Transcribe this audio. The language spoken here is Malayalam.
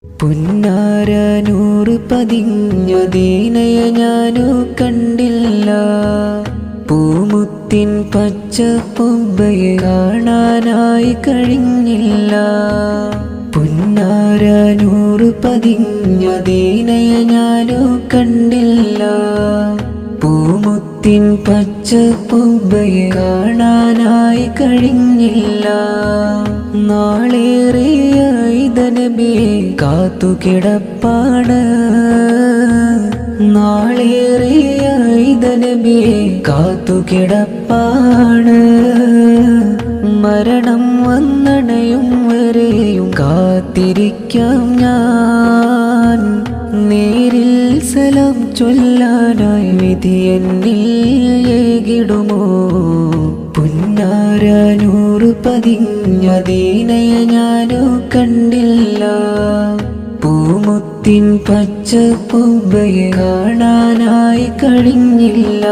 പുന്നാര നൂറ് പതിഞ്ഞ ദീനയെ ഞാനു കണ്ടില്ല. പൂമുത്തിൻ പച്ച പൊമ്പയെ കാണാനായി കഴിഞ്ഞില്ല. പുന്നാര നൂറ് പതിഞ്ഞ ദീനയെ ഞാനു കണ്ടില്ല. പൂമുത്തിൻ പച്ച പൊമ്പയെ കാണാനായി കഴിഞ്ഞില്ല. നാളേറെയായി നബിയെ കാത്തുകിടപ്പാണ്. നാളേറെയായി നബിയെ കാത്തുകിടപ്പാണ്. മരണം വന്നണയും വരെയും കാത്തിരിക്കാം ഞാൻ. നേരിൽ സലാം ചൊല്ലാനായി വിധി എന്നിൽ ഏകിടുമോ? പുന്നാര നൂറ് പതിഞ്ഞ ദീനയെ ഞാനു കണ്ടില്ല. പൂമുത്തിൻ പച്ച പൊമ്പയെ കാണാനായി കഴിഞ്ഞില്ല.